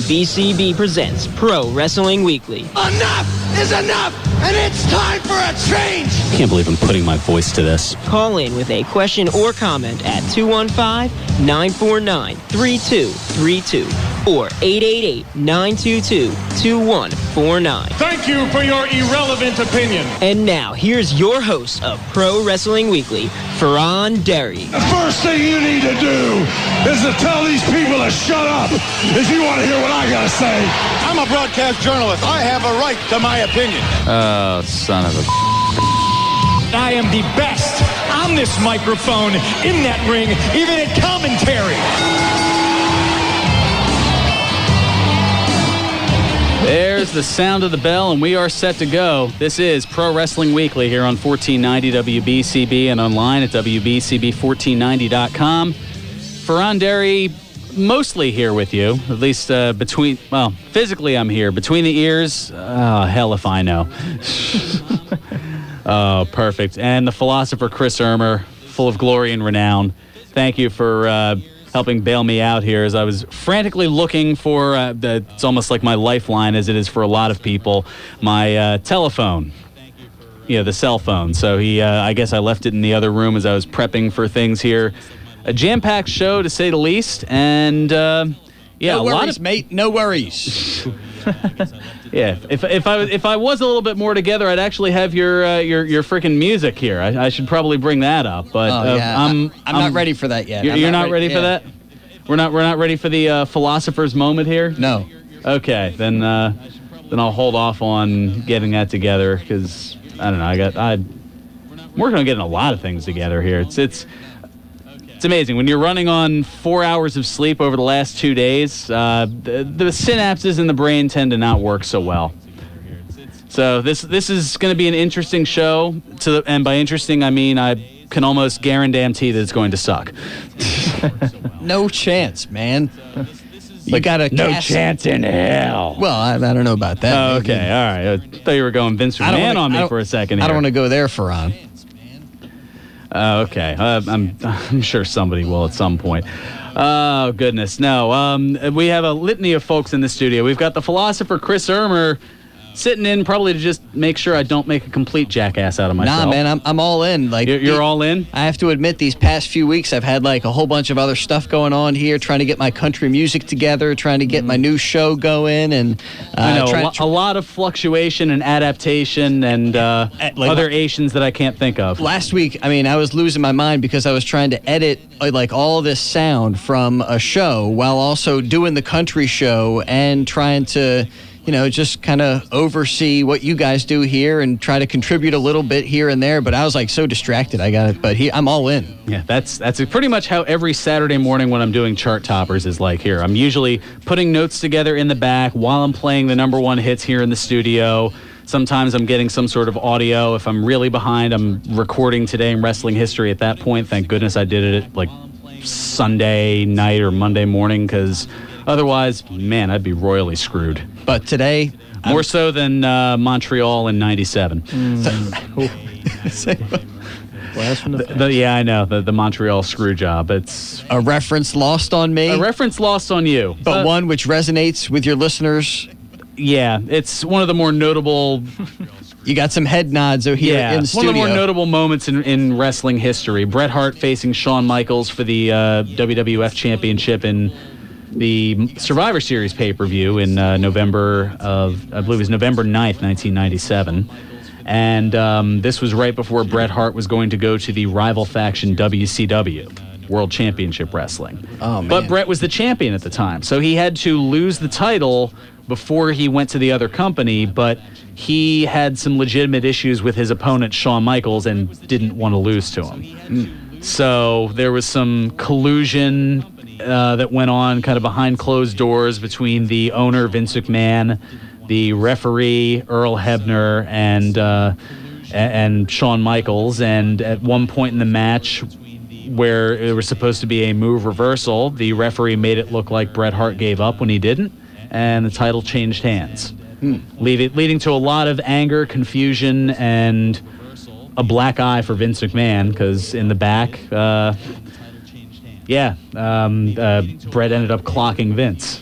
WBCB presents Pro Wrestling Weekly. Enough is enough, and it's time for a change! I can't believe I'm putting my voice to this. Call in with a question or comment at 215-949-3232 or 888-922-2149. Thank you for your irrelevant opinion. And now, here's your host of Pro Wrestling Weekly, Fearon. The first thing you need to do is to tell these people to shut up if you want to hear what I gotta say. I'm a broadcast journalist. I have a right to my opinion. Oh, son of a... I am the best on this microphone, in that ring, even in commentary. There's the sound of the bell, and we are set to go. This is Pro Wrestling Weekly here on 1490 WBCB and online at WBCB1490.com. Fearon Derry, mostly here with you, at least physically I'm here. Between the ears, hell if I know. Oh, perfect. And the Philosopher, Chris Ermer, full of glory and renown. Thank you for helping bail me out here as I was frantically looking for, it's almost like my lifeline as it is for a lot of people, my telephone. Yeah, the cell phone. So I guess I left it in the other room as I was prepping for things here. A jam-packed show, to say the least, and no worries, mate. No worries. Yeah, if I was a little bit more together, I'd actually have your freaking music here. I should probably bring that up, but I'm not ready for that yet. You're not ready for that? We're not ready for the philosopher's moment here? No. Okay, then I'll hold off on getting that together because I don't know. I'm working on getting a lot of things together here. It's amazing. When you're running on 4 hours of sleep over the last 2 days, the synapses in the brain tend to not work so well. So this is going to be an interesting show. And by interesting, I mean I can almost guarantee that it's going to suck. No chance, man. You got no chance in hell. Well, I don't know about that. Oh, okay, all right. I thought you were going Vince McMahon on me for a second here. I don't want to go there, Fearon. Okay. I'm sure somebody will at some point. Oh, goodness. No. We have a litany of folks in the studio. We've got the Philosopher, Chris Ermer, sitting in probably to just make sure I don't make a complete jackass out of myself. Nah, man, I'm all in. Like you're all in? I have to admit, these past few weeks, I've had like a whole bunch of other stuff going on here, trying to get my country music together, trying to get my new show going, and I know a lot of fluctuation and adaptation and other Asians that I can't think of. Last week, I mean, I was losing my mind because I was trying to edit like all this sound from a show while also doing the country show and trying to, just kind of oversee what you guys do here and try to contribute a little bit here and there. But I was like so distracted. I got it. But I'm all in. Yeah, that's pretty much how every Saturday morning when I'm doing chart toppers is like here. I'm usually putting notes together in the back while I'm playing the number one hits here in the studio. Sometimes I'm getting some sort of audio. If I'm really behind, I'm recording Today in Wrestling History at that point. Thank goodness I did it like Sunday night or Monday morning because otherwise, man, I'd be royally screwed. But today, more so than Montreal in '97. Yeah, I know the Montreal screw job. It's a reference lost on me. A reference lost on you, but one which resonates with your listeners. Yeah, it's one of the more notable. You got some head nods here in the studio. One of the more notable moments in wrestling history. Bret Hart facing Shawn Michaels for the WWF Championship in the Survivor Series pay-per-view in November of, I believe it was November 9th, 1997. And this was right before Bret Hart was going to go to the rival faction WCW, World Championship Wrestling. Oh, man. But Bret was the champion at the time, so he had to lose the title before he went to the other company, but he had some legitimate issues with his opponent, Shawn Michaels, and didn't want to lose to him. So there was some collusion that went on kind of behind closed doors between the owner, Vince McMahon, the referee, Earl Hebner, and Shawn Michaels. And at one point in the match where it was supposed to be a move reversal, the referee made it look like Bret Hart gave up when he didn't, and the title changed hands, leading to a lot of anger, confusion, and a black eye for Vince McMahon, because in the back, Bret ended up clocking Vince.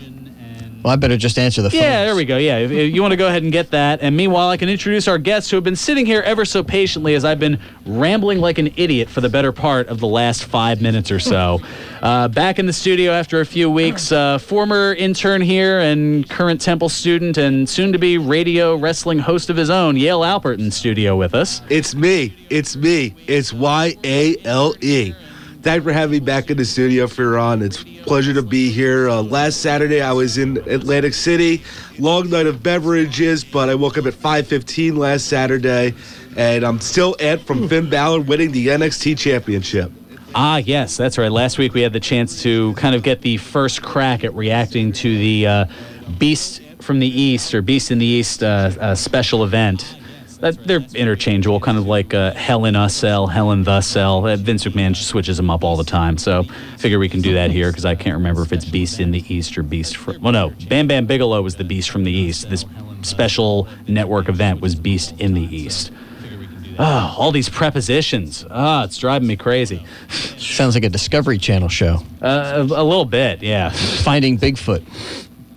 Well, I better just answer the phone. Yeah, there we go. Yeah, if you want to go ahead and get that. And meanwhile, I can introduce our guests who have been sitting here ever so patiently as I've been rambling like an idiot for the better part of the last 5 minutes or so. Back in the studio after a few weeks, former intern here and current Temple student and soon-to-be radio wrestling host of his own, Yale Alpert, in studio with us. It's me. It's Yale. Thanks for having me back in the studio, Fearon. It's a pleasure to be here. Last Saturday, I was in Atlantic City. Long night of beverages, but I woke up at 5:15 last Saturday, and I'm still amped from Finn Balor winning the NXT Championship. Ah, yes, that's right. Last week we had the chance to kind of get the first crack at reacting to the Beast from the East, or Beast in the East special event. They're interchangeable, kind of like Hell in a Cell, Hell in the Cell. Vince McMahon just switches them up all the time, so I figure we can do that here because I can't remember if it's Beast in the East or Beast from... Well, no, Bam Bam Bigelow was the Beast from the East. This special network event was Beast in the East. Oh, all these prepositions. It's driving me crazy. Sounds like a Discovery Channel show. A little bit, yeah. Finding Bigfoot.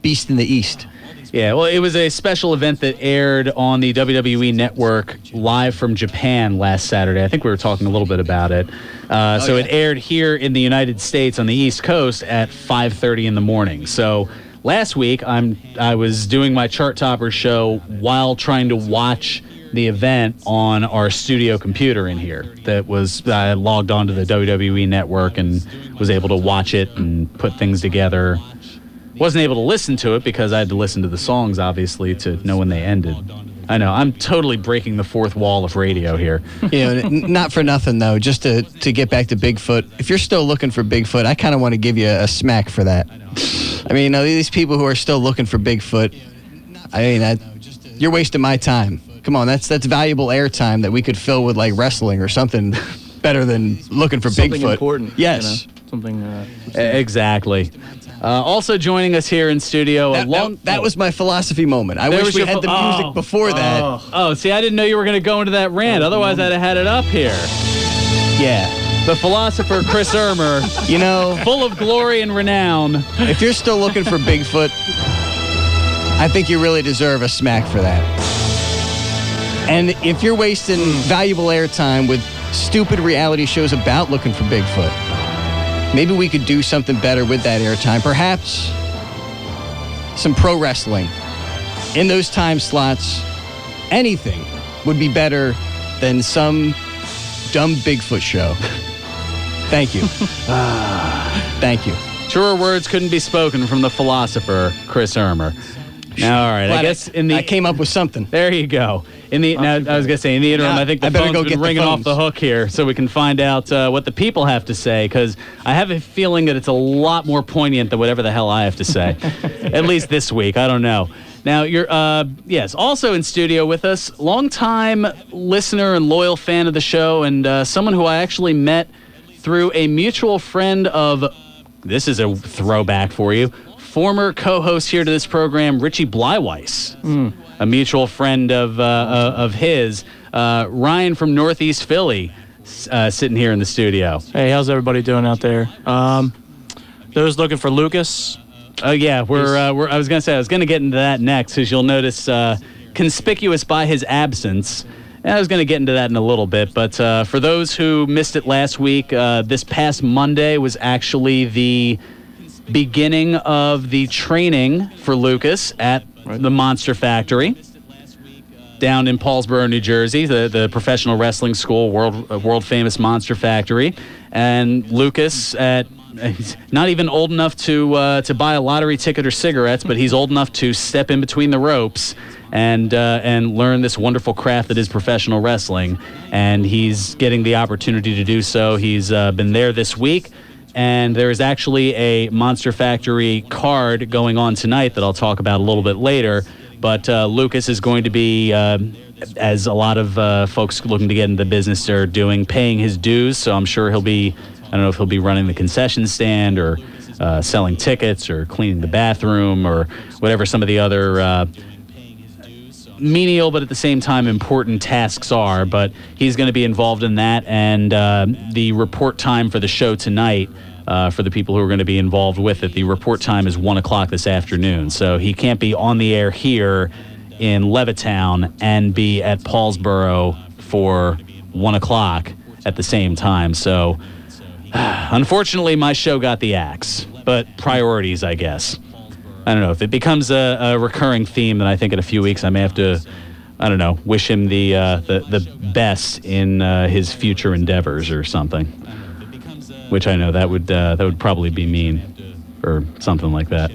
Beast in the East. Yeah, well, it was a special event that aired on the WWE Network live from Japan last Saturday. I think we were talking a little bit about it. It aired here in the United States on the East Coast at 5:30 in the morning. So last week, I was doing my Chart Topper show while trying to watch the event on our studio computer in here. I logged onto the WWE Network and was able to watch it and put things together. Wasn't able to listen to it because I had to listen to the songs, obviously, to know when they ended. I know, I'm totally breaking the fourth wall of radio here. Not for nothing, though, just to get back to Bigfoot. If you're still looking for Bigfoot, I kind of want to give you a smack for that. I mean, these people who are still looking for Bigfoot, you're wasting my time. Come on, that's valuable airtime that we could fill with, like, wrestling or something better than looking for something Bigfoot. Something important. Yes. Something... Exactly. Also joining us here in studio... That was my philosophy moment. I wish we had the music before that. Oh, see, I didn't know you were going to go into that rant. Otherwise, I'd have had it up here. Yeah. The philosopher, Chris Ermer. Full of glory and renown. If you're still looking for Bigfoot, I think you really deserve a smack for that. And if you're wasting valuable airtime with stupid reality shows about looking for Bigfoot, maybe we could do something better with that airtime. Perhaps some pro wrestling. In those time slots, anything would be better than some dumb Bigfoot show. Thank you. Thank you. Truer words couldn't be spoken from the philosopher, Chris Ermer. Now, all right, I guess I came up with something. There you go. I was going to say, in the interim, I think the phone's been ringing off the hook here so we can find out what the people have to say, because I have a feeling that it's a lot more poignant than whatever the hell I have to say. At least this week. I don't know. Now, you're, also in studio with us, longtime listener and loyal fan of the show, and someone who I actually met through a mutual friend of, this is a throwback for you, former co-host here to this program, Richie Bleiweiss, a mutual friend of his, Ryan from Northeast Philly, sitting here in the studio. Hey, how's everybody doing out there? Those looking for Lucas. Oh yeah, I was gonna say I was gonna get into that next, because you'll notice conspicuous by his absence. And I was going to get into that in a little bit, but for those who missed it last week, this past Monday was actually the beginning of the training for Lucas at the Monster Factory down in Paulsboro, New Jersey, the professional wrestling school, world famous Monster Factory. And Lucas, he's not even old enough to buy a lottery ticket or cigarettes, but he's old enough to step in between the ropes and learn this wonderful craft that is professional wrestling. And he's getting the opportunity to do so. He's been there this week. And there is actually a Monster Factory card going on tonight that I'll talk about a little bit later. But Lucas is going to be, as a lot of folks looking to get into the business are doing, paying his dues. So I'm sure he'll be, I don't know if he'll be running the concession stand or selling tickets or cleaning the bathroom or whatever some of the other menial but at the same time important tasks are. But he's going to be involved in that. And the report time for the show tonight for the people who are going to be involved with it. The report time is 1 o'clock this afternoon, so he can't be on the air here in Levittown and be at Paulsboro for 1 o'clock at the same time. So, unfortunately, my show got the axe, but priorities, I guess. I don't know. If it becomes a recurring theme, then I think in a few weeks I may have to, I don't know, wish him the best in his future endeavors or something. Which I know that would probably be mean, or something like that.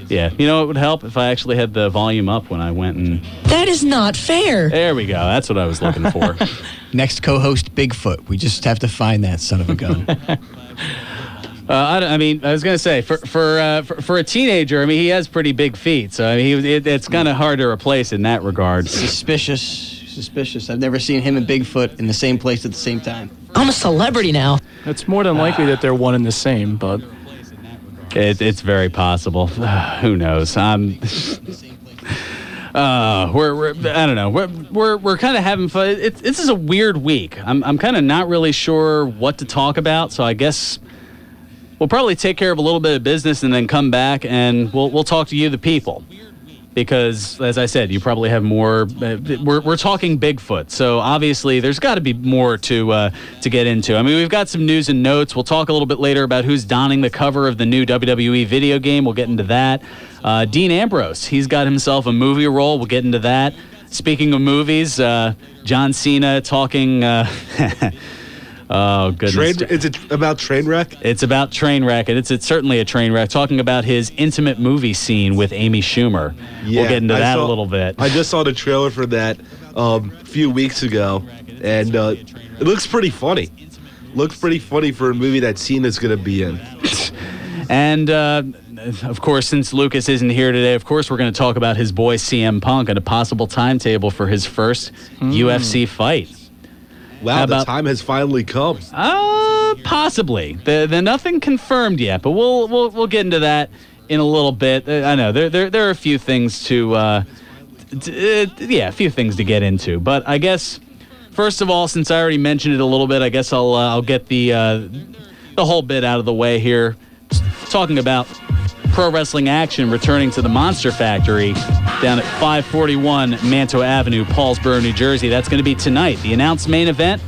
Yeah, you know, it would help if I actually had the volume up when I went and... That is not fair. There we go. That's what I was looking for. Next co-host, Bigfoot. We just have to find that son of a gun. I was going to say, for a teenager, I mean, he has pretty big feet, so I mean, it's kind of hard to replace in that regard. Suspicious. I've never seen him and Bigfoot in the same place at the same time. I'm a celebrity now. It's more than likely that they're one and the same, but... It's very possible. Who knows? We're I don't know. We're kind of having fun. This is a weird week. I'm kind of not really sure what to talk about, so I guess we'll probably take care of a little bit of business and then come back and we'll talk to you, the people. Because, as I said, you probably have more. We're talking Bigfoot, so obviously there's got to be more to get into. I mean, we've got some news and notes. We'll talk a little bit later about who's donning the cover of the new WWE video game. We'll get into that. Dean Ambrose, he's got himself a movie role. We'll get into that. Speaking of movies, John Cena talking... Oh, goodness. Is it about Trainwreck? It's about Trainwreck, and it's certainly a Trainwreck, talking about his intimate movie scene with Amy Schumer. Yeah, we'll get into that a little bit. I just saw the trailer for that a few weeks ago, and it looks pretty funny. Looks pretty funny for a movie that Cena's going to be in. And, of course, since Lucas isn't here today, of course, we're going to talk about his boy CM Punk and a possible timetable for his first UFC fight. Wow, the time has finally come. Possibly. The nothing confirmed yet, but we'll get into that in a little bit. I know there are a few things a few things to get into. But I guess first of all, since I already mentioned it a little bit, I guess I'll get the whole bit out of the way here. Talking about pro wrestling action returning to the Monster Factory down at 541 Mantua Avenue, Paulsboro, New Jersey. That's going to be tonight. The announced main event,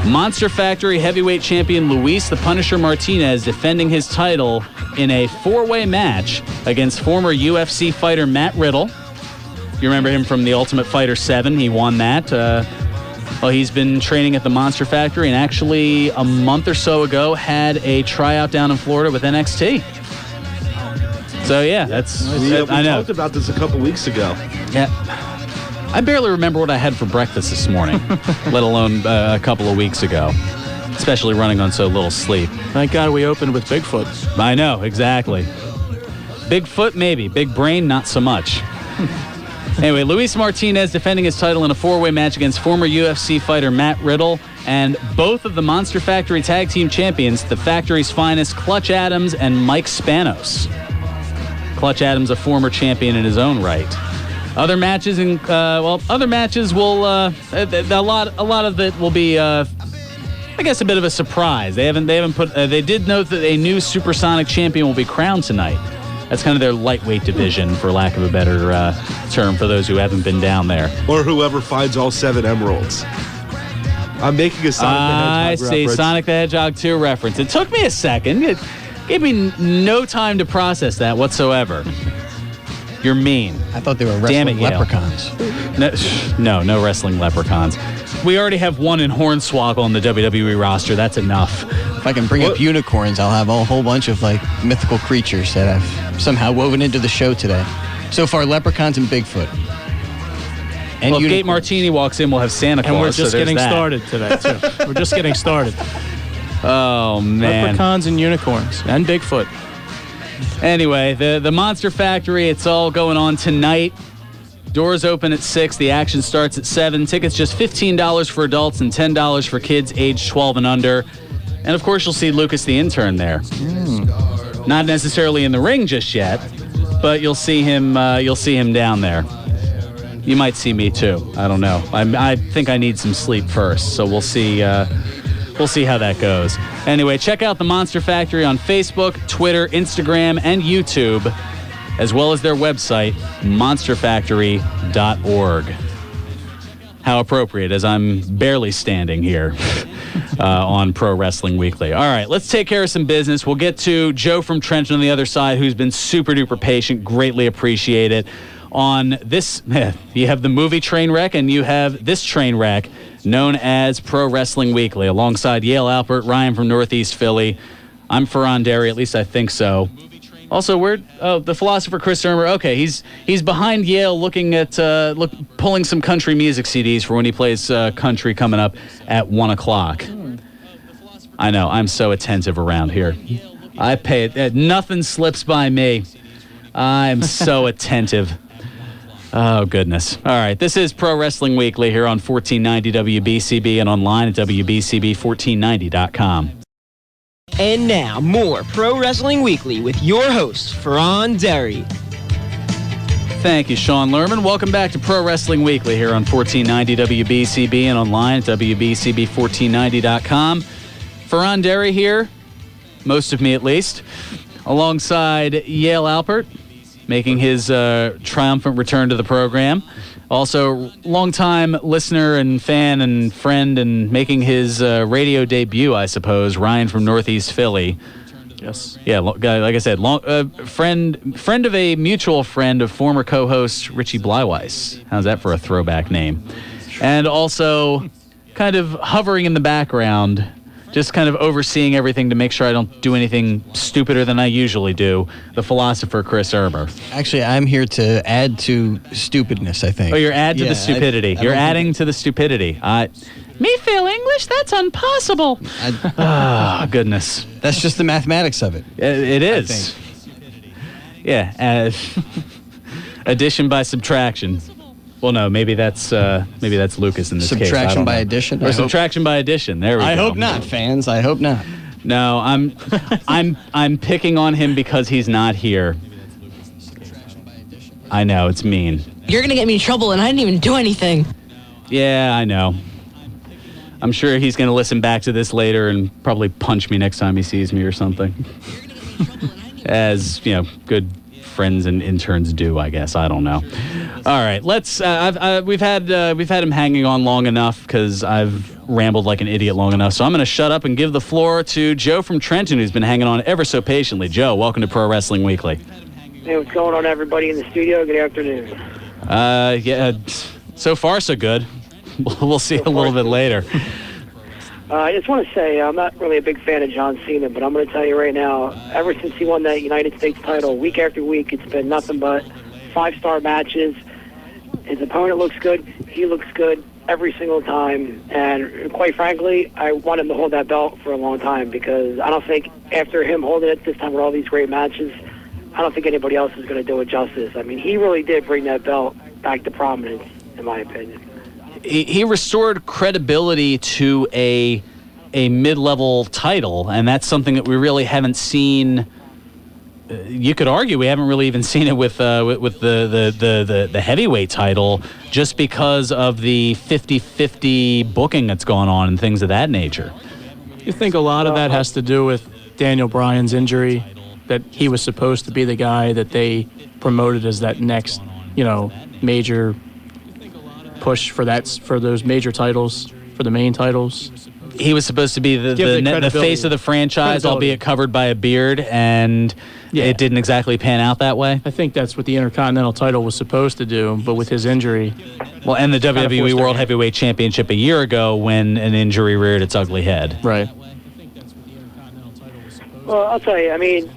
Monster Factory heavyweight champion Luis the Punisher Martinez defending his title in a four-way match against former UFC fighter Matt Riddle. You remember him from The Ultimate Fighter 7. He won that. He's been training at the Monster Factory and actually a month or so ago had a tryout down in Florida with NXT. So, yeah, we talked about this a couple weeks ago. Yeah. I barely remember what I had for breakfast this morning, let alone a couple of weeks ago, especially running on so little sleep. Thank God we opened with Bigfoot. I know, exactly. Bigfoot, maybe. Big brain, not so much. Anyway, Luis Martinez defending his title in a four-way match against former UFC fighter Matt Riddle and both of the Monster Factory Tag Team Champions, the Factory's finest, Clutch Adams and Mike Spanos. Clutch Adams, a former champion in his own right. Other matches will a lot of it will be I guess a bit of a surprise. They did note that a new supersonic champion will be crowned tonight. That's kind of their lightweight division, for lack of a better term, for those who haven't been down there. Or whoever finds all 7 emeralds. I'm making a Sonic the Hedgehog reference. I see, Sonic the Hedgehog 2 reference. It took me a second. It gave me no time to process that whatsoever. You're mean. I thought they were wrestling leprechauns. No wrestling leprechauns. We already have one in Hornswoggle on the WWE roster. That's enough. If I can bring up unicorns, I'll have a whole bunch of mythical creatures that I've somehow woven into the show today. So far, leprechauns and Bigfoot. And if Gate Martini walks in, we'll have Santa Claus. And we're just getting started today, too. We're just getting started. Oh, man. Leprechauns and unicorns and Bigfoot. Anyway, the Monster Factory, it's all going on tonight. Doors open at 6. The action starts at 7. Tickets just $15 for adults and $10 for kids aged 12 and under. And, of course, you'll see Lucas the intern there. Not necessarily in the ring just yet, but you'll see him down there. You might see me, too. I don't know. I think I need some sleep first, so we'll see we'll see how that goes. Anyway, check out the Monster Factory on Facebook, Twitter, Instagram, and YouTube, as well as their website, monsterfactory.org. How appropriate, as I'm barely standing here on Pro Wrestling Weekly. All right, let's take care of some business. We'll get to Joe from Trenton on the other side, who's been super duper patient. Greatly appreciate it. On this, you have the movie Trainwreck, and you have this Trainwreck known as Pro Wrestling Weekly, alongside Yale Alpert, Ryan from Northeast Philly. I'm Fearon Derry, at least I think so. Also, the Philosopher, Chris Ermer. Okay, he's behind Yale looking at pulling some country music CDs for when he plays country coming up at 1 o'clock. I know, I'm so attentive around here. I pay it. Nothing slips by me. I'm so attentive. Oh, goodness. All right, this is Pro Wrestling Weekly here on 1490 WBCB and online at WBCB1490.com. And now, more Pro Wrestling Weekly with your host, Fearon Derry. Thank you, Sean Lerman. Welcome back to Pro Wrestling Weekly here on 1490 WBCB and online at WBCB1490.com. Fearon Derry here, most of me at least, alongside Yale Alpert, making his triumphant return to the program. Also, longtime listener and fan and friend, and making his radio debut, I suppose, Ryan from Northeast Philly. Yes. Yeah, like I said, friend of a mutual friend of former co-host Richie Bleiweiss. How's that for a throwback name? And also, kind of hovering in the background, just kind of overseeing everything to make sure I don't do anything stupider than I usually do, the Philosopher, Chris Ermer. Actually, I'm here to add to stupidness, I think. Oh, you're adding to the stupidity. You're adding to the stupidity. Me fail English? That's impossible. Goodness. That's just the mathematics of it. It is. Yeah. Addition by subtraction. Well, no, maybe that's Lucas in this case. Subtraction by addition? Or subtraction by addition. There we go. I hope not, fans. I hope not. No, I'm picking on him because he's not here. I know, it's mean. You're going to get me in trouble, and I didn't even do anything. Yeah, I know. I'm sure he's going to listen back to this later and probably punch me next time he sees me or something. As, good friends and interns do, I guess. I don't know. All right, let's. We've had him hanging on long enough because I've rambled like an idiot long enough. So I'm going to shut up and give the floor to Joe from Trenton, who's been hanging on ever so patiently. Joe, welcome to Pro Wrestling Weekly. Hey, what's going on, everybody in the studio? Good afternoon. Yeah, so far so good. We'll see a little bit later. I just want to say I'm not really a big fan of John Cena, but I'm going to tell you right now, ever since he won that United States title, week after week, it's been nothing but 5-star matches. His opponent looks good. He looks good every single time. And quite frankly, I want him to hold that belt for a long time because I don't think after him holding it this time with all these great matches, I don't think anybody else is going to do it justice. I mean, he really did bring that belt back to prominence, in my opinion. He restored credibility to a mid-level title, and that's something that we really haven't seen. You could argue we haven't really even seen it with the heavyweight title, just because of the 50-50 booking that's gone on and things of that nature. You think a lot of that has to do with Daniel Bryan's injury, that he was supposed to be the guy that they promoted as that next, major push for those major titles, for the main titles. He was supposed to be the face of the franchise, albeit covered by a beard, and it didn't exactly pan out that way. I think that's what the Intercontinental title was supposed to do, but with his injury... Well, and the WWE World Heavyweight Championship a year ago when an injury reared its ugly head. Right. Well, I'll tell you, I mean...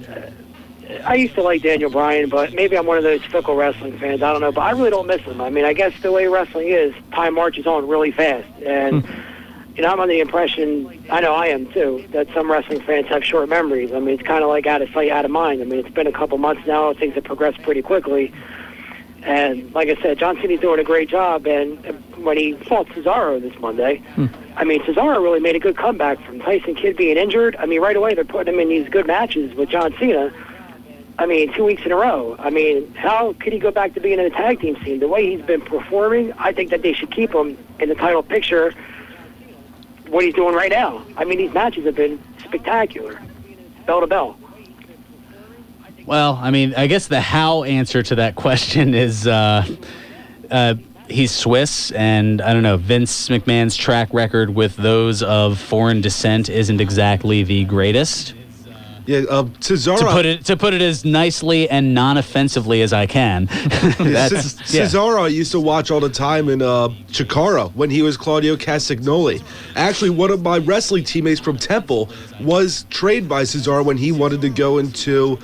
I used to like Daniel Bryan, but maybe I'm one of those fickle wrestling fans. I don't know, but I really don't miss him. I mean, I guess the way wrestling is, time marches on really fast. And, I'm under the impression, I know I am too, that some wrestling fans have short memories. I mean, it's kind of like out of sight, out of mind. I mean, it's been a couple months now. Things have progressed pretty quickly. And like I said, John Cena's doing a great job. And when he fought Cesaro this Monday, I mean, Cesaro really made a good comeback from Tyson Kidd being injured. I mean, right away they're putting him in these good matches with John Cena. I mean, 2 weeks in a row. I mean, how could he go back to being in the tag team scene? The way he's been performing, I think that they should keep him in the title picture what he's doing right now. I mean, these matches have been spectacular, bell to bell. Well, I mean, I guess the how answer to that question is he's Swiss, and I don't know, Vince McMahon's track record with those of foreign descent isn't exactly the greatest. Yeah, Cesaro. To put it as nicely and non-offensively as I can. Cesaro I used to watch all the time in Chikara when he was Claudio Castagnoli. Actually, one of my wrestling teammates from Temple was trained by Cesaro when he wanted to go into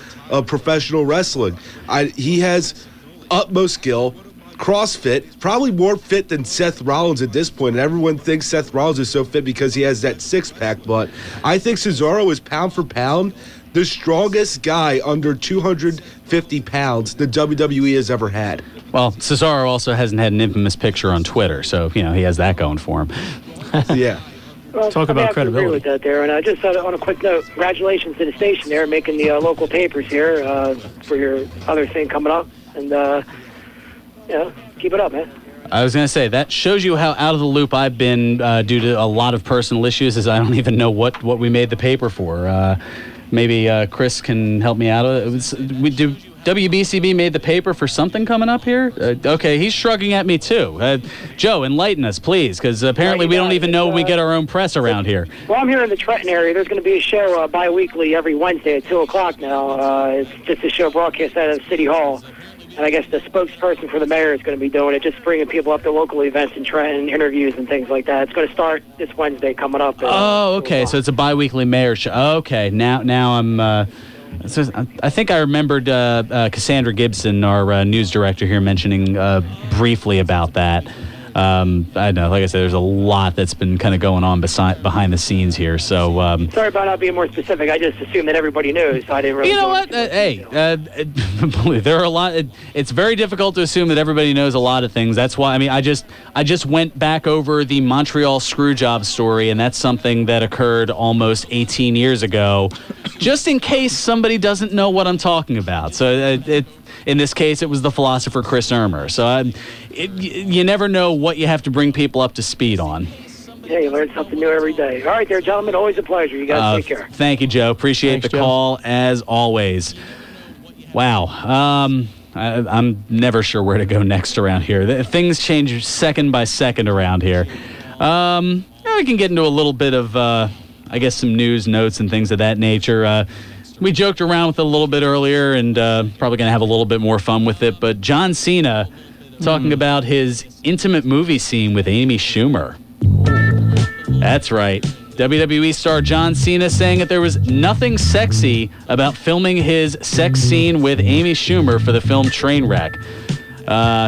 professional wrestling. He has utmost skill. CrossFit, probably more fit than Seth Rollins at this point, and everyone thinks Seth Rollins is so fit because he has that six-pack, but I think Cesaro is pound for pound the strongest guy under 250 pounds the WWE has ever had. Well, Cesaro also hasn't had an infamous picture on Twitter, so, he has that going for him. Yeah. Well, Talk about credibility. I agree with that there, and just on a quick note, congratulations to the station there, making the local papers here for your other thing coming up, and keep it up, man. I was going to say, that shows you how out of the loop I've been due to a lot of personal issues, as I don't even know what we made the paper for. Maybe Chris can help me out. WBCB made the paper for something coming up here? Okay, he's shrugging at me too. Joe, enlighten us, please, because apparently we don't even know we get our own press around here. Well, I'm here in the Trenton area. There's going to be a show bi-weekly every Wednesday at 2 o'clock now. It's just a show broadcast out of City Hall. And I guess the spokesperson for the mayor is going to be doing it, just bringing people up to local events in Trenton, interviews and things like that. It's going to start this Wednesday coming up. Oh, okay. So it's a bi-weekly mayor show. Okay. Now I'm... I think I remembered Cassandra Gibson, our news director here, mentioning briefly about that. I know, like I said, there's a lot that's been kind of going on behind the scenes here. So sorry about not being more specific. I just assumed that everybody knew, so I didn't really. You know what? There are a lot. It's very difficult to assume that everybody knows a lot of things. That's why. I mean, I just went back over the Montreal Screwjob story, and that's something that occurred almost 18 years ago, just in case somebody doesn't know what I'm talking about. So in this case, it was the philosopher Chris Ermer. So you never know what you have to bring people up to speed on. Yeah, you learn something new every day. All right there, gentlemen. Always a pleasure. You guys take care. Thank you, Joe. Appreciate the call, as always. Wow. I'm never sure where to go next around here. Things change second by second around here. We can get into a little bit of, I guess, some news notes and things of that nature. We joked around with it a little bit earlier, and probably going to have a little bit more fun with it. But John Cena talking about his intimate movie scene with Amy Schumer. That's right. WWE star John Cena saying that there was nothing sexy about filming his sex scene with Amy Schumer for the film Trainwreck.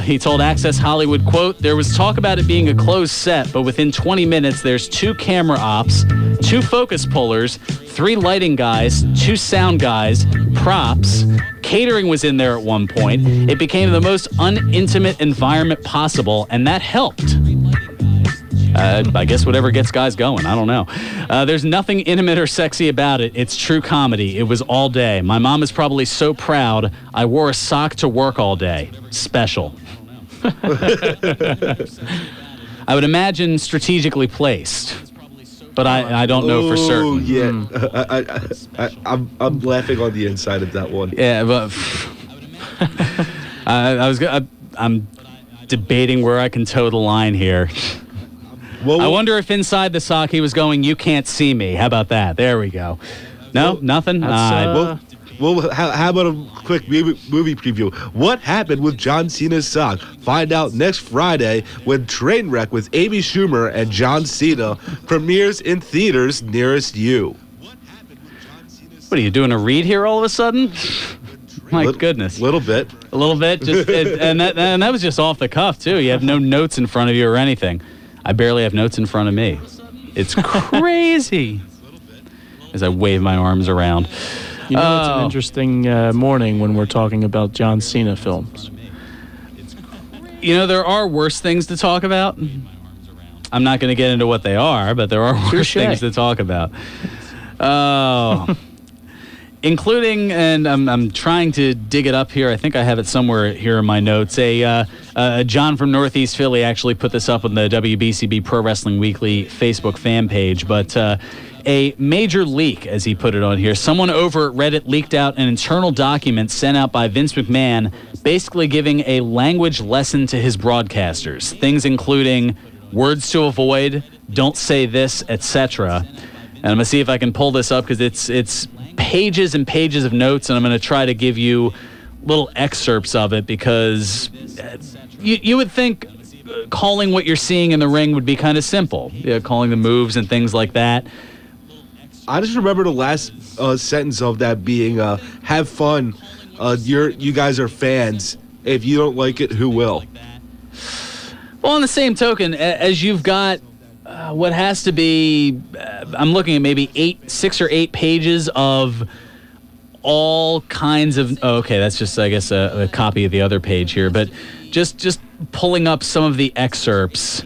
He told Access Hollywood, quote, "There was talk about it being a closed set, but within 20 minutes, there's 2 camera ops, 2 focus pullers, 3 lighting guys, 2 sound guys, props. Catering was in there at one point. It became the most unintimate environment possible, and that helped." I guess whatever gets guys going. I don't know. There's nothing intimate or sexy about it. It's true comedy. It was all day. My mom is probably so proud. I wore a sock to work all day. Special. I would imagine strategically placed, but I don't know for certain. Yeah. I'm laughing on the inside of that one. Yeah, but I'm debating where I can toe the line here. I wonder if inside the sock he was going, "You can't see me." How about that? There we go. No, nothing? Well, how about a quick movie preview? What happened with John Cena's sock? Find out next Friday when Trainwreck with Amy Schumer and John Cena premieres in theaters nearest you. What are you doing, a read here all of a sudden? My goodness. A little bit. A little bit? And that was just off the cuff, too. You have no notes in front of you or anything. I barely have notes in front of me. It's crazy. As I wave my arms around. You know, it's an interesting morning when we're talking about John Cena films. You know, there are worse things to talk about. I'm not going to get into what they are, but there are worse things to talk about. Oh. including, and I'm trying to dig it up here. I think I have it somewhere here in my notes. John from Northeast Philly actually put this up on the WBCB Pro Wrestling Weekly Facebook fan page, but a major leak, as he put it on here. Someone over at Reddit leaked out an internal document sent out by Vince McMahon, basically giving a language lesson to his broadcasters. Things including words to avoid, don't say this, etc. And I'm going to see if I can pull this up because it's pages and pages of notes, and I'm going to try to give you little excerpts of it because you would think calling what you're seeing in the ring would be kind of simple. Calling the moves and things like that. I just remember the last sentence of that being, have fun. You guys are fans. If you don't like it, who will? Well, on the same token, as you've got what has to be, I'm looking at maybe 6 or 8 pages of all kinds of, that's just, I guess, a copy of the other page here, but just pulling up some of the excerpts.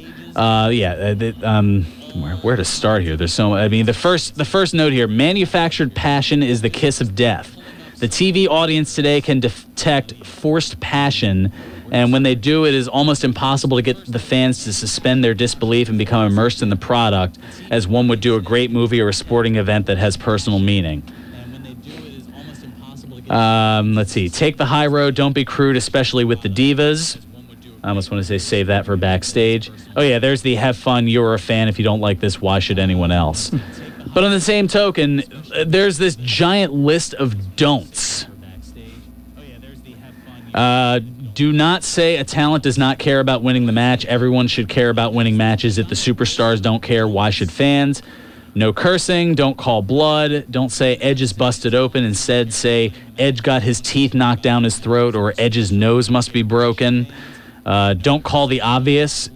Where to start here? There's so, I mean, the first note here, manufactured passion is the kiss of death. The TV audience today can detect forced passion, and when they do, it is almost impossible to get the fans to suspend their disbelief and become immersed in the product, as one would do a great movie or a sporting event that has personal meaning. Let's see. Take the high road. Don't be crude, especially with the divas. I almost want to say save that for backstage. Oh, yeah, there's the have fun. You're a fan. If you don't like this, why should anyone else? But on the same token, there's this giant list of don'ts. Do not say a talent does not care about winning the match. Everyone should care about winning matches. If the superstars don't care, why should fans? No cursing. Don't call blood. Don't say Edge is busted open. Instead, say Edge got his teeth knocked down his throat or Edge's nose must be broken. Don't call the obvious.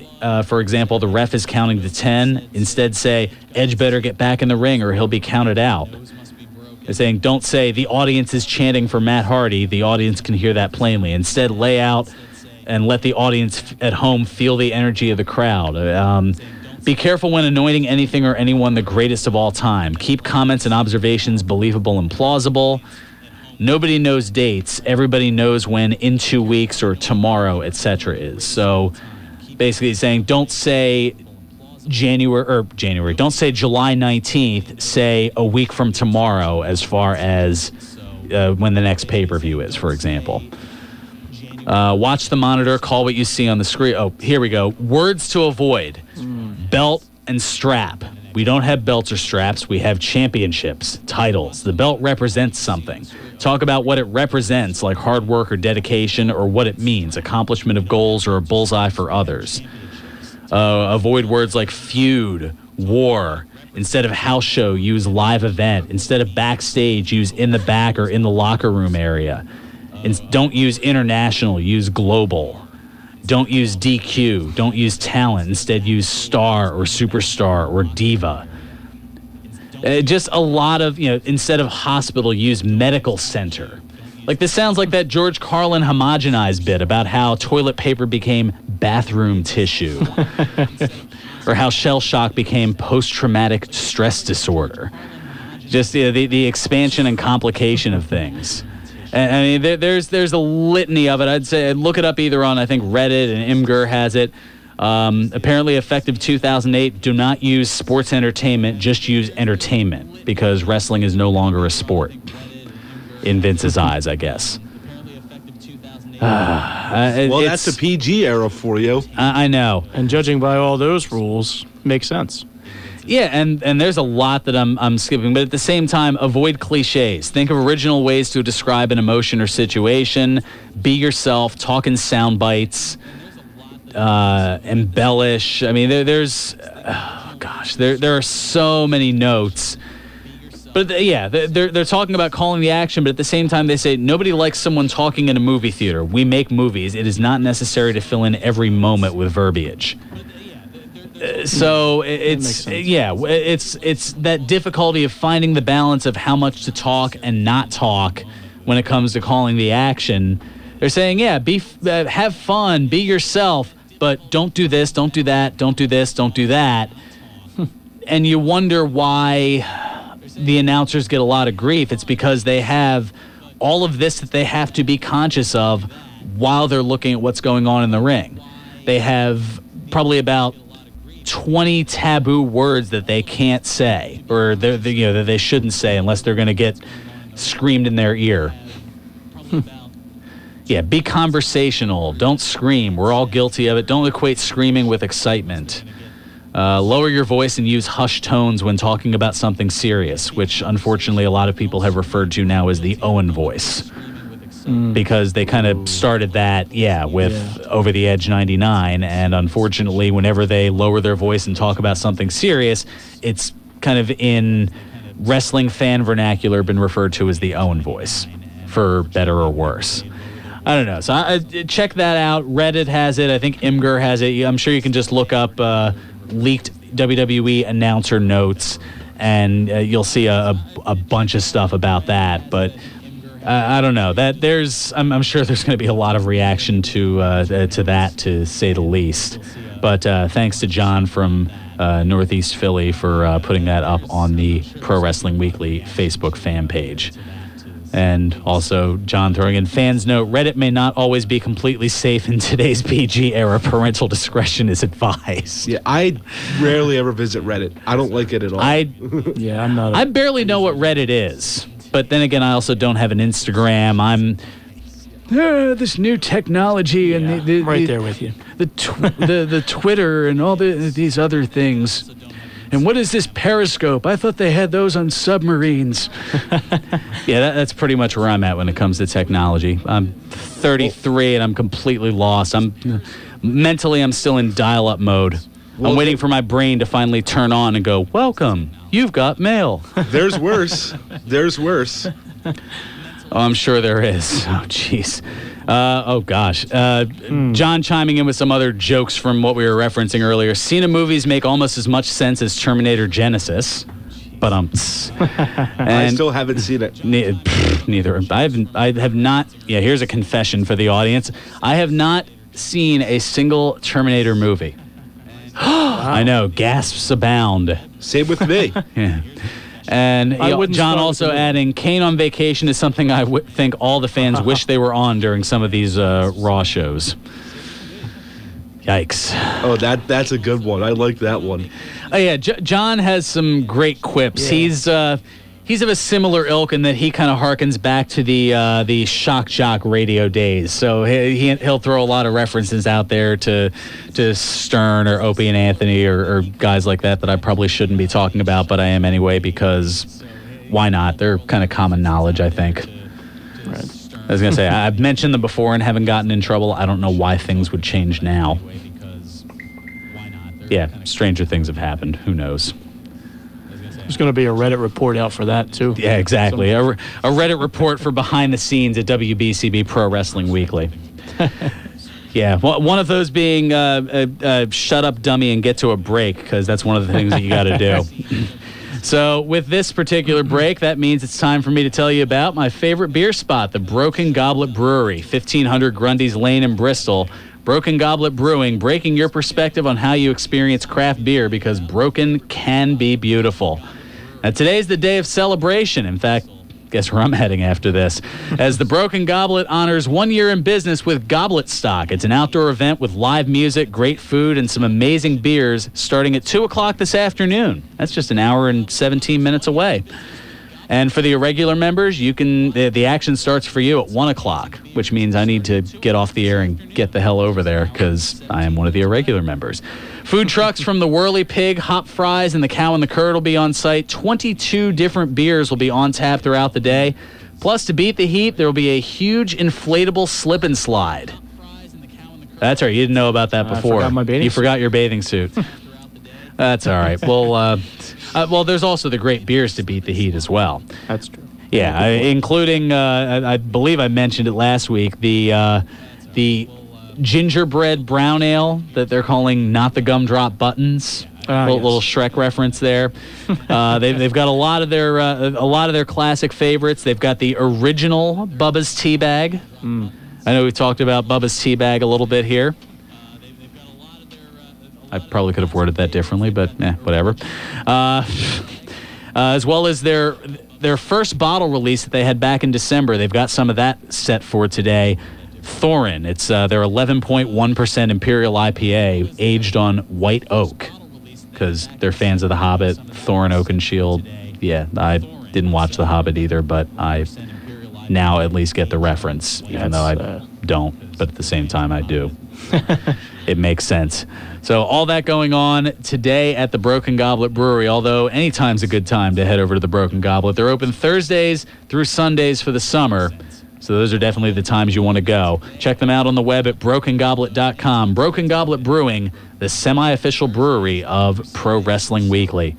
For example, the ref is counting to 10. Instead, say, Edge better get back in the ring or he'll be counted out. They're saying, don't say, the audience is chanting for Matt Hardy. The audience can hear that plainly. Instead, lay out and let the audience at home feel the energy of the crowd. Be careful when anointing anything or anyone the greatest of all time. Keep comments and observations believable and plausible. Nobody knows dates. Everybody knows when in 2 weeks or tomorrow, etc. is. So basically saying don't say January. Don't say July 19th. Say a week from tomorrow as far as when the next pay-per-view is, for example. Watch the monitor. Call what you see on the screen. Oh, here we go. Words to avoid. Belt and strap. We don't have belts or straps. We have championships, titles. The belt represents something. Talk about what it represents, like hard work or dedication, or what it means, accomplishment of goals or a bullseye for others. Avoid words like feud, war. Instead of house show, use live event. Instead of backstage, use in the back or in the locker room area. Don't use international, use global. Don't use DQ. Don't use talent. Instead, use star or superstar or diva. Just a lot of, instead of hospital, use medical center. Like, this sounds like that George Carlin homogenized bit about how toilet paper became bathroom tissue. Or how shell shock became post-traumatic stress disorder. Just the expansion and complication of things. I mean, there's a litany of it. I'd say look it up either on, I think, Reddit, and Imgur has it. Apparently effective 2008, do not use sports entertainment, just use entertainment, because wrestling is no longer a sport in Vince's eyes, I guess. That's the PG era for you. I know. And judging by all those rules, makes sense. Yeah, and there's a lot that I'm skipping, but at the same time, avoid cliches. Think of original ways to describe an emotion or situation. Be yourself. Talk in sound bites. Embellish. I mean, there are so many notes. But they're talking about calling the action, but at the same time, they say nobody likes someone talking in a movie theater. We make movies. It is not necessary to fill in every moment with verbiage. So it's that difficulty of finding the balance of how much to talk and not talk when it comes to calling the action. They're saying, have fun, be yourself, but don't do this, don't do that, don't do this, don't do that. And you wonder why the announcers get a lot of grief, it's because they have all of this that they have to be conscious of while they're looking at what's going on in the ring. They have probably about 20 taboo words that they can't say, or that they shouldn't say unless they're going to get screamed in their ear. Yeah, be conversational. Don't scream. We're all guilty of it. Don't equate screaming with excitement. Lower your voice and use hushed tones when talking about something serious, which unfortunately a lot of people have referred to now as the Owen voice. Because they kind of started that, with Over the Edge 99, and unfortunately, whenever they lower their voice and talk about something serious, it's kind of in wrestling fan vernacular been referred to as the Owen voice, for better or worse. I don't know. So check that out. Reddit has it. I think Imgur has it. I'm sure you can just look up leaked WWE announcer notes, and you'll see a bunch of stuff about that, but I don't know. I'm sure there's going to be a lot of reaction to that, to say the least. But thanks to John from Northeast Philly for putting that up on the Pro Wrestling Weekly Facebook fan page. And also, John throwing in, fans note, Reddit may not always be completely safe in today's PG era. Parental discretion is advised. Yeah, I rarely ever visit Reddit. I don't like it at all. I'm not. I barely know what Reddit is. But then again, I also don't have an Instagram. I'm this new technology and the right there with you. The Twitter and all these other things. And what is this Periscope? I thought they had those on submarines. Yeah, that's pretty much where I'm at when it comes to technology. I'm 33 and I'm completely lost. Mentally I'm still in dial-up mode. I'm waiting for my brain to finally turn on and go, welcome, you've got mail. There's worse. There's worse. Oh, I'm sure there is. Oh, jeez. Oh, gosh. John chiming in with some other jokes from what we were referencing earlier. Cena movies make almost as much sense as Terminator Genesis. But I still haven't seen it. Neither. I have not. Yeah, here's a confession for the audience. I have not seen a single Terminator movie. I know, gasps abound. Same with me. Yeah. And John also adding, Kane on vacation is something I think all the fans wish they were on during some of these Raw shows. Yikes. Oh, that's a good one. I like that one. Oh, yeah, John has some great quips. Yeah. He's of a similar ilk in that he kind of harkens back to the shock jock radio days. So he'll throw a lot of references out there to Stern or Opie and Anthony or guys like that I probably shouldn't be talking about, but I am anyway, because why not? They're kind of common knowledge, I think. Right. I was going to say, I've mentioned them before and haven't gotten in trouble. I don't know why things would change now. Yeah, stranger things have happened. Who knows? There's going to be a Reddit report out for that, too. Yeah, exactly. A Reddit report for behind the scenes at WBCB Pro Wrestling Weekly. Yeah, one of those being shut up, dummy, and get to a break, because that's one of the things that you got to do. So with this particular break, that means it's time for me to tell you about my favorite beer spot, the Broken Goblet Brewery, 1500 Grundy's Lane in Bristol. Broken Goblet Brewing, breaking your perspective on how you experience craft beer, because broken can be beautiful. Now, today's the day of celebration. In fact, guess where I'm heading after this. As the Broken Goblet honors 1 year in business with Goblet Stock. It's an outdoor event with live music, great food, and some amazing beers starting at 2 o'clock this afternoon. That's just an hour and 17 minutes away. And for the irregular members, the action starts for you at 1 o'clock, which means I need to get off the air and get the hell over there, because I am one of the irregular members. Food trucks from the Whirly Pig, Hop Fries, and the Cow and the Curd will be on site. 22 different beers will be on tap throughout the day. Plus, to beat the heat, there will be a huge inflatable slip and slide. That's right. You didn't know about that before. I forgot my bathing You suit. forgot your bathing suit. That's all right. Well, there's also the great beers to beat the heat as well. That's true. Yeah, including, I believe I mentioned it last week, the gingerbread brown ale that they're calling Not the Gumdrop Buttons. Little Shrek reference there. They've got a lot of their classic favorites. They've got the original Bubba's Tea Bag. I know we talked about Bubba's Tea Bag a little bit here. I probably could have worded that differently, but whatever. as well as their first bottle release that they had back in December. They've got some of that set for today. Thorin. It's their 11.1% Imperial IPA, aged on white oak, because they're fans of The Hobbit, Thorin Oakenshield. Yeah, I didn't watch The Hobbit either, but I now at least get the reference, even though I don't, but at the same time I do. It makes sense. So all that going on today at the Broken Goblet Brewery, although anytime's a good time to head over to the Broken Goblet. They're open Thursdays through Sundays for the summer, so those are definitely the times you want to go. Check them out on the web at brokengoblet.com. Broken Goblet Brewing, the semi-official brewery of Pro Wrestling Weekly.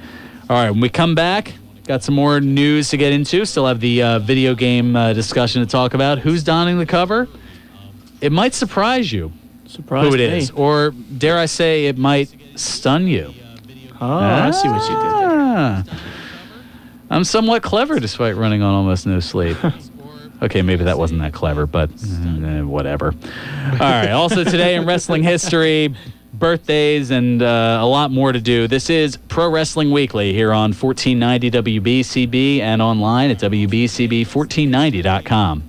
All right, when we come back, got some more news to get into. Still have the video game discussion to talk about. Who's donning the cover? It might surprise you who it is. Or, dare I say, it might stun you. Oh, I see what you did there. I'm somewhat clever despite running on almost no sleep. Okay, maybe that wasn't that clever, but whatever. All right, also today in wrestling history, birthdays, and a lot more to do. This is Pro Wrestling Weekly here on 1490 WBCB and online at WBCB1490.com.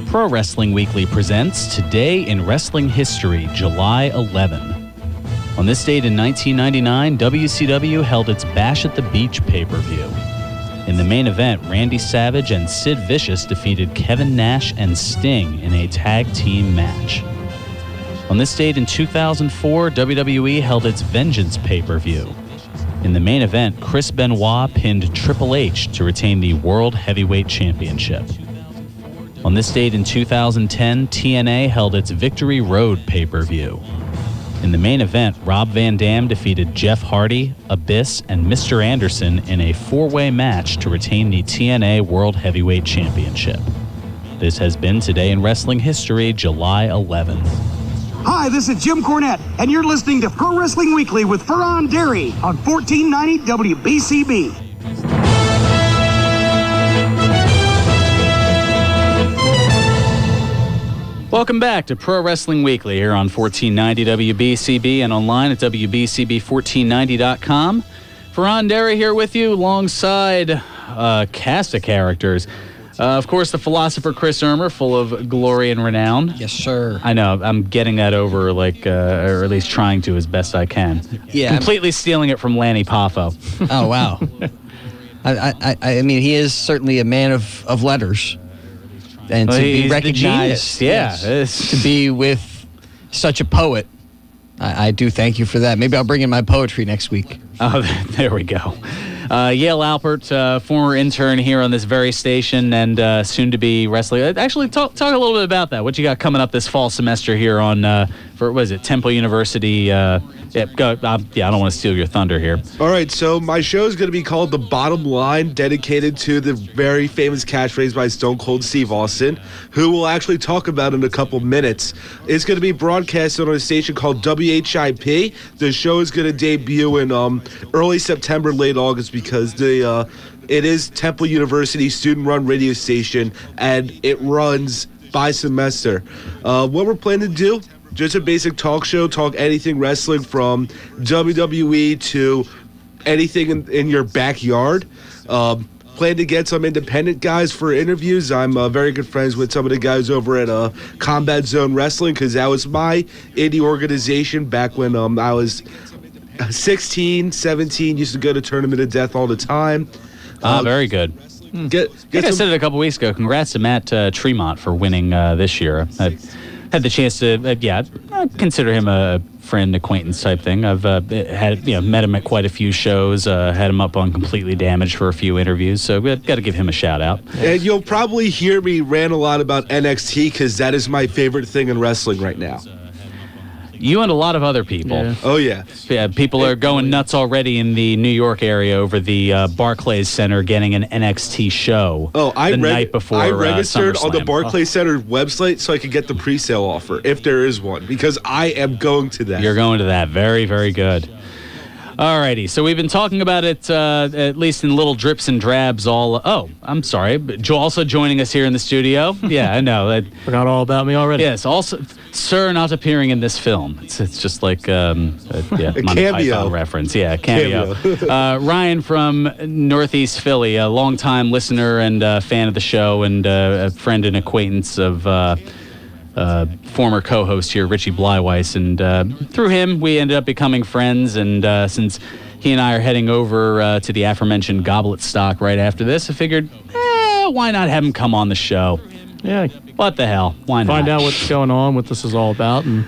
Pro Wrestling Weekly presents Today in Wrestling History, July 11. On this date in 1999, WCW held its Bash at the Beach pay-per-view. In the main event, Randy Savage and Sid Vicious defeated Kevin Nash and Sting in a tag team match. On this date in 2004, WWE held its Vengeance pay-per-view. In the main event, Chris Benoit pinned Triple H to retain the World Heavyweight Championship. On this date in 2010, TNA held its Victory Road pay-per-view. In the main event, Rob Van Dam defeated Jeff Hardy, Abyss, and Mr. Anderson in a four-way match to retain the TNA World Heavyweight Championship. This has been Today in Wrestling History, July 11. Hi, this is Jim Cornette, and you're listening to Pro Wrestling Weekly with Fearon Derry on 1490 WBCB. Welcome back to Pro Wrestling Weekly here on 1490 WBCB and online at WBCB1490.com. Fearon Derry here with you alongside a cast of characters. Of course, the philosopher Chris Ermer, full of glory and renown. Yes, sir. I know. I'm getting that over, or at least trying to as best I can. Yeah. Completely stealing it from Lanny Poffo. Oh, wow. I mean, he is certainly a man of letters. And to be recognized, to be with such a poet, I do thank you for that. Maybe I'll bring in my poetry next week. Oh, there we go. Yale Alpert, former intern here on this very station and soon to be wrestling. Actually, talk a little bit about that. What you got coming up this fall semester here on Temple University? I don't want to steal your thunder here. All right, so my show is going to be called The Bottom Line, dedicated to the very famous catchphrase by Stone Cold Steve Austin, who we'll actually talk about in a couple minutes. It's going to be broadcasted on a station called WHIP. The show is going to debut in early September, late August, because it is Temple University student-run radio station, and it runs by semester. What we're planning to do, just a basic talk show, talk anything wrestling from WWE to anything in your backyard. Plan to get some independent guys for interviews. I'm very good friends with some of the guys over at Combat Zone Wrestling, because that was my indie organization back when I was 16, 17, used to go to Tournament of Death all the time. Very good. I think I said it a couple weeks ago. Congrats to Matt Tremont for winning this year. I had the chance to, I consider him a friend, acquaintance type thing. I've met him at quite a few shows, had him up on Completely Damaged for a few interviews, so we've got to give him a shout out. And you'll probably hear me rant a lot about NXT, because that is my favorite thing in wrestling right now. You and a lot of other people. Yeah. Oh, yeah. Yeah, people are going nuts already in the New York area over the Barclays Center getting an NXT show night before I registered SummerSlam. on the Barclays Center website so I could get the pre-sale offer, if there is one, because I am going to that. You're going to that. Very, very good. Alrighty, so we've been talking about it at least in little drips and drabs all... Oh, I'm sorry. Also joining us here in the studio. Yeah, I know. Forgot all about me already. Yes, also, sir not appearing in this film. It's just like a Monty cameo. Python reference. Yeah, cameo. Ryan from Northeast Philly, a longtime listener and fan of the show and a friend and acquaintance of... former co-host here, Richie Bleiweiss, and through him we ended up becoming friends, and since he and I are heading over to the aforementioned Goblet Stock right after this, I figured, why not have him come on the show? Yeah. What the hell? Why not? Find out what's going on, what this is all about, and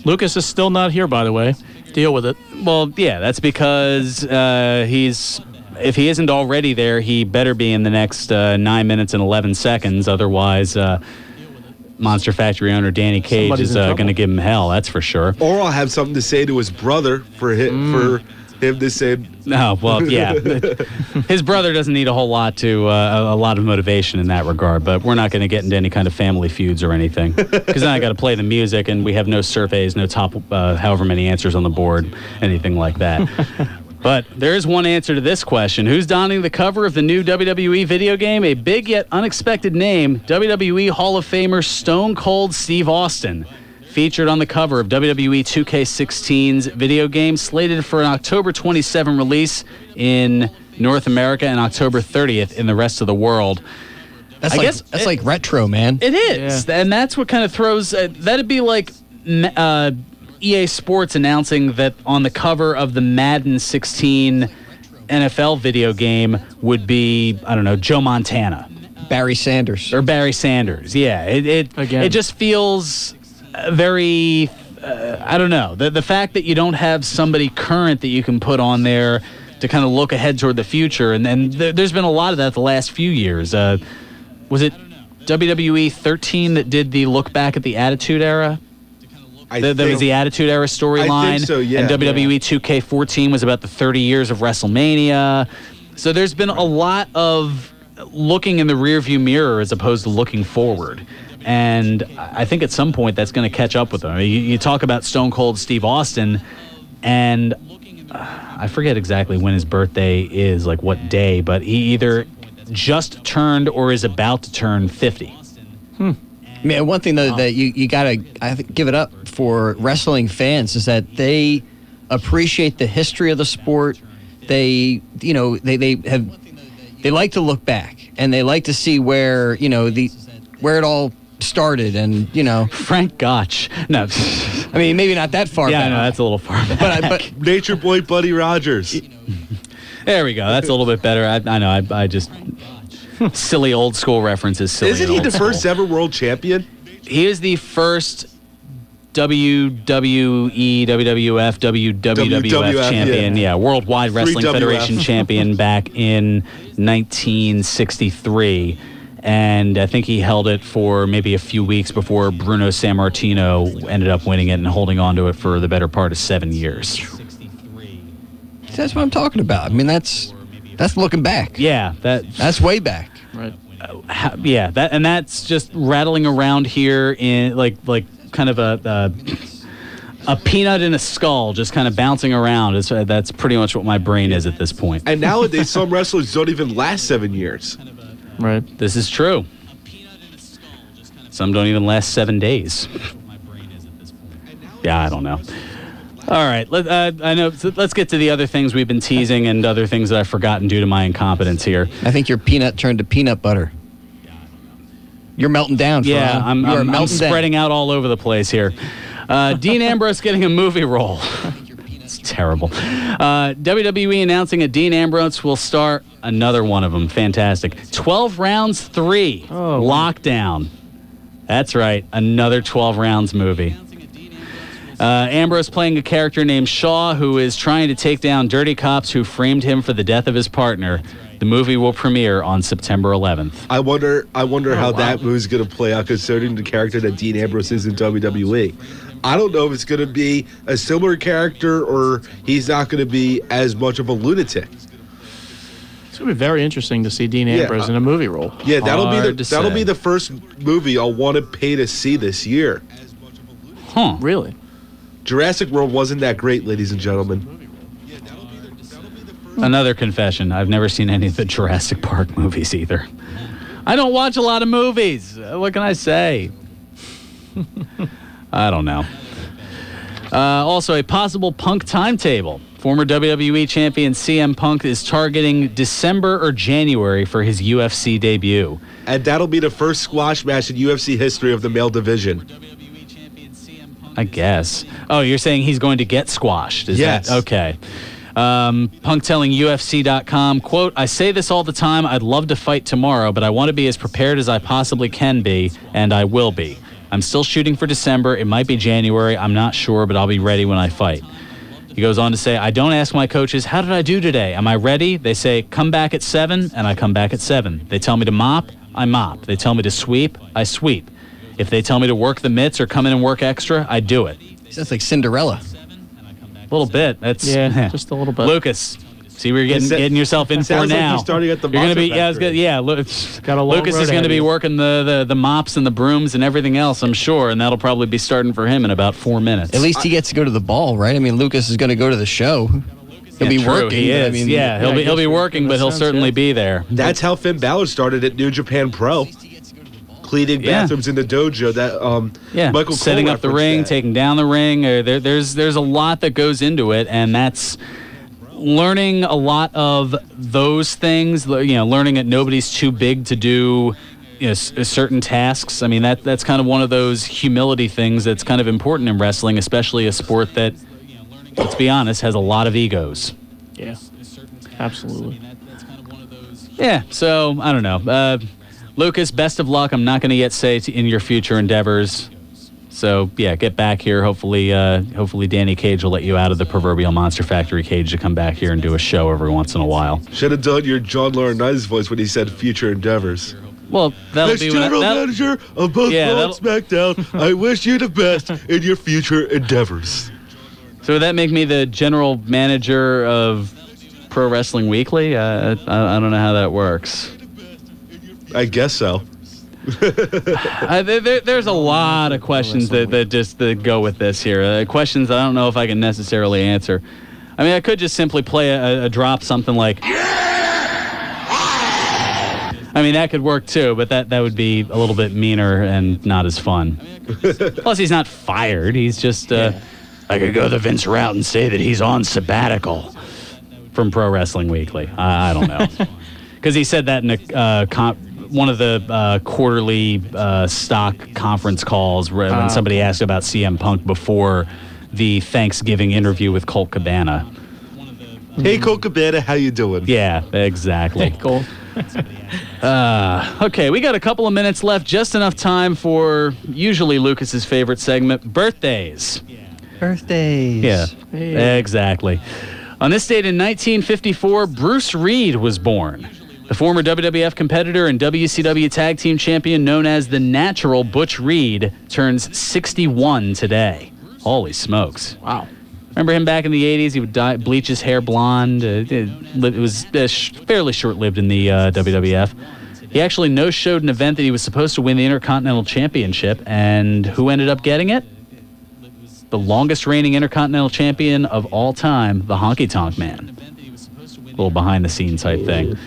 Lucas is still not here, by the way. Deal with it. Well, yeah, that's because if he isn't already there, he better be in the next 9 minutes and 11 seconds, otherwise... Monster Factory owner Danny Cage is going to give him hell, that's for sure. Or I'll have something to say to his brother for him to say. No, well, yeah. His brother doesn't need a whole lot a lot of motivation in that regard, but we're not going to get into any kind of family feuds or anything. Because then I got to play the music, and we have no surveys, no top however many answers on the board, anything like that. But there is one answer to this question. Who's donning the cover of the new WWE video game? A big yet unexpected name, WWE Hall of Famer Stone Cold Steve Austin. Featured on the cover of WWE 2K16's video game, slated for an October 27 release in North America and October 30th in the rest of the world. That's like retro, man. It is. Yeah. And that's what kind of throws... that'd be like... EA Sports announcing that on the cover of the Madden 16 NFL video game would be, I don't know, Joe Montana. Barry Sanders. Or Barry Sanders, yeah. It just feels very, I don't know. The fact that you don't have somebody current that you can put on there to kind of look ahead toward the future, and there's been a lot of that the last few years. Was it WWE 13 that did the look back at the Attitude Era? That was the Attitude Era storyline. I think so, yeah. And WWE 2K14 was about the 30 years of WrestleMania. So there's been a lot of looking in the rearview mirror as opposed to looking forward. And I think at some point that's going to catch up with them. I mean, you talk about Stone Cold Steve Austin, and I forget exactly when his birthday is, like what day, but he either just turned or is about to turn 50. Man, one thing though that you gotta give it up for wrestling fans is that they appreciate the history of the sport. They like to look back and they like to see where it all started, and Frank Gotch. No, I mean maybe not that far back. Yeah, no, that's a little far back. But Nature Boy Buddy Rogers. There we go. That's a little bit better. I know. I just. Silly old school references. Isn't he the first ever world champion? He is the first WWE, WWF, WWF champion. Yeah, Worldwide Wrestling Federation champion back in 1963. And I think he held it for maybe a few weeks before Bruno Sammartino ended up winning it and holding on to it for the better part of 7 years. That's what I'm talking about. I mean, that's looking back. Yeah, that's way back. Right. Yeah, that's just rattling around here in like kind of a peanut in a skull, just kind of bouncing around. That's pretty much what my brain is at this point. And nowadays, some wrestlers don't even last 7 years. Right. This is true. Some don't even last 7 days. Yeah, I don't know. All right, I know. Let's get to the other things we've been teasing and other things that I've forgotten due to my incompetence here. I think your peanut turned to peanut butter. You're melting down. Yeah, I'm spreading out all over the place here. Dean Ambrose getting a movie role. It's terrible. WWE announcing that Dean Ambrose will star another one of them. Fantastic. 12 Rounds 3. Oh. Lockdown. That's right. Another 12 Rounds movie. Ambrose playing a character named Shaw who is trying to take down dirty cops who framed him for the death of his partner. The movie will premiere on September 11th. I wonder how that movie's going to play out concerning the character that Dean Ambrose is in WWE. I don't know if it's going to be a similar character or he's not going to be as much of a lunatic. It's going to be very interesting to see Dean Ambrose in a movie role. Yeah, that'll be the first movie I'll want to pay to see this year. Huh. Really? Jurassic World wasn't that great, ladies and gentlemen. Another confession. I've never seen any of the Jurassic Park movies either. I don't watch a lot of movies. What can I say? I don't know. Also, a possible Punk timetable. Former WWE champion CM Punk is targeting December or January for his UFC debut. And that'll be the first squash match in UFC history of the male division. I guess. Oh, you're saying he's going to get squashed? Yes. Okay. Punk telling UFC.com, quote, I say this all the time, I'd love to fight tomorrow, but I want to be as prepared as I possibly can be, and I will be. I'm still shooting for December. It might be January. I'm not sure, but I'll be ready when I fight. He goes on to say, I don't ask my coaches, how did I do today? Am I ready? They say, come back at 7, and I come back at 7. They tell me to mop, I mop. They tell me to sweep, I sweep. If they tell me to work the mitts or come in and work extra, I do it. Sounds like Cinderella. A little bit. That's just a little bit. Lucas, see what you're getting yourself in for now. Like you're starting at the you're going to be, Lucas is going to be working the mops and the brooms and everything else, I'm sure, and that'll probably be starting for him in about 4 minutes. At least he gets to go to the ball, right? I mean, Lucas is going to go to the show. He'll be working. He is. I mean, he'll be working, but he'll certainly be there. That's how Finn Balor started at New Japan Pro. Cleaning bathrooms in the dojo. That Michael setting Cole up the ring, that. taking down the ring. There's a lot that goes into it, and that's learning a lot of those things. Learning that nobody's too big to do certain tasks. I mean, that's kind of one of those humility things that's kind of important in wrestling, especially a sport that, let's be honest, has a lot of egos. Yeah, absolutely. Yeah, so I don't know. Lucas, best of luck. I'm not going to yet say in your future endeavors. So, yeah, get back here. Hopefully Danny Cage will let you out of the proverbial Monster Factory cage to come back here and do a show every once in a while. Should have done your John Laurinaitis voice when he said future endeavors. Well, that'll be general manager of both Raw and SmackDown, I wish you the best in your future endeavors. So would that make me the general manager of Pro Wrestling Weekly? I don't know how that works. I guess so. There's a lot of questions that go with this here. Questions I don't know if I can necessarily answer. I mean, I could just simply play a drop, something like, I mean, that could work too, but that would be a little bit meaner and not as fun. Plus, he's not fired. He's just, I could go the Vince route and say that he's on sabbatical from Pro Wrestling Weekly. I don't know. Because he said that in one of the quarterly stock conference calls when somebody asked about CM Punk before the Thanksgiving interview with Colt Cabana. Hey, Colt Cabana, how you doing? Yeah, exactly. Hey, Colt. Okay, we got a couple of minutes left, just enough time for usually Lucas's favorite segment, birthdays. Birthdays. Yeah, exactly. On this date in 1954, Bruce Reed was born. The former WWF competitor and WCW Tag Team Champion known as The Natural Butch Reed turns 61 today. Holy smokes. Wow. Remember him back in the 80s? He would bleach his hair blonde. It was fairly short-lived in the WWF. He actually no-showed an event that he was supposed to win the Intercontinental Championship, and who ended up getting it? The longest-reigning Intercontinental Champion of all time, the Honky Tonk Man. A little behind-the-scenes type thing.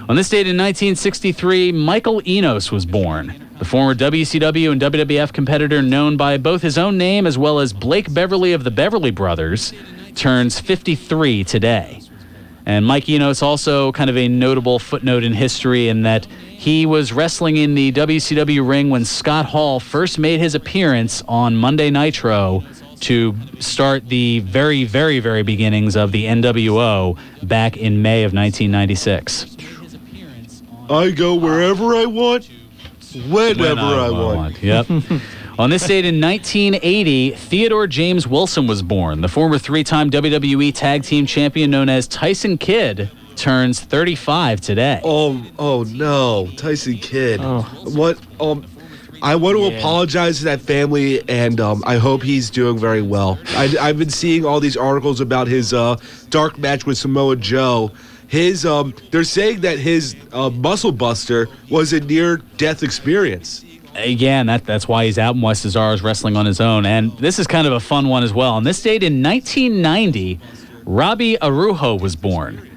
On this date in 1963, Michael Enos was born. The former WCW and WWF competitor known by both his own name as well as Blake Beverly of the Beverly Brothers turns 53 today. And Mike Enos also kind of a notable footnote in history in that he was wrestling in the WCW ring when Scott Hall first made his appearance on Monday Nitro to start the very, very, very beginnings of the NWO back in May of 1996. I go wherever I want, whenever I want. Yep. On this date in 1980, Theodore James Wilson was born. The former three-time WWE Tag Team Champion known as Tyson Kidd turns 35 today. Oh no, Tyson Kidd. What? I want to apologize to that family, and I hope he's doing very well. I've been seeing all these articles about his dark match with Samoa Joe. They're saying that his muscle buster was a near-death experience. Yeah, and that's why he's out in West Cesaro's wrestling on his own. And this is kind of a fun one as well. On this date in 1990, Robbie Araujo was born.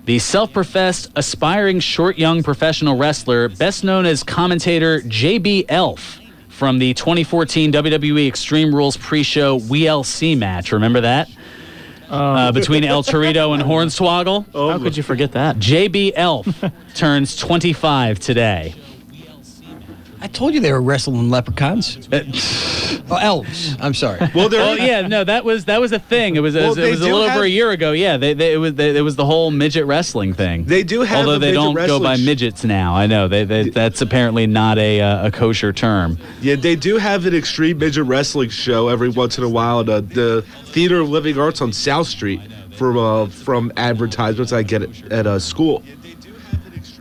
The self-professed, aspiring short young professional wrestler, best known as commentator JB Elf from the 2014 WWE Extreme Rules pre-show WLC match. Remember that? Between El Torito and Hornswoggle. How could you forget that? JB Elf turns 25 today. I told you they were wrestling leprechauns. Elves. I'm sorry. Well, that was a thing. It was a little over a year ago. Yeah, it was the whole midget wrestling thing. They do have, although a they don't go by wrestling midgets now. I know that's apparently not a kosher term. Yeah, they do have an extreme midget wrestling show every once in a while at the Theater of Living Arts on South Street from advertisements I get at school.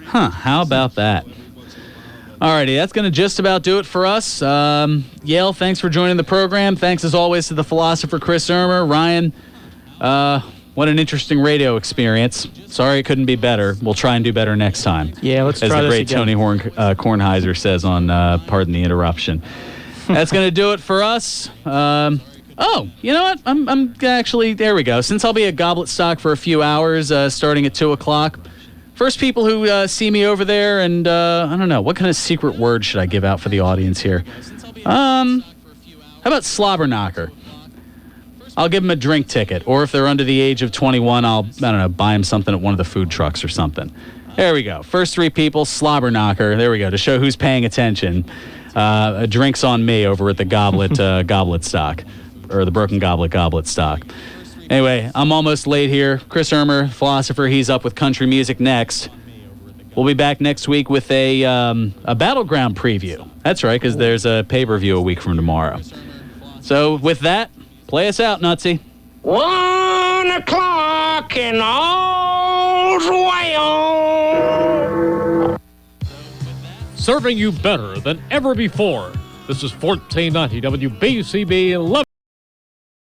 Huh? How about that? Alrighty, that's going to just about do it for us. Yale, thanks for joining the program. Thanks, as always, to the philosopher, Chris Ermer. Ryan, what an interesting radio experience. Sorry it couldn't be better. We'll try and do better next time. Yeah, let's try this again. As the great Tony Kornheiser says on Pardon the Interruption. That's going to do it for us. Oh, you know what? I'm actually, there we go. Since I'll be at Goblet Stock for a few hours, starting at 2 o'clock, first people who see me over there, and I don't know, what kind of secret word should I give out for the audience here? How about slobber knocker? I'll give them a drink ticket, or if they're under the age of 21, I don't know, buy them something at one of the food trucks or something. There we go. First three people, slobber knocker. There we go, to show who's paying attention. Drinks on me over at the Goblet Goblet Stock, or the Broken Goblet Stock. Anyway, I'm almost late here. Chris Ermer, philosopher, he's up with country music next. We'll be back next week with a Battleground preview. That's right, because there's a pay-per-view a week from tomorrow. So with that, play us out, Nutsy. 1 o'clock and all's well. Serving you better than ever before. This is 1490 WBCB 11.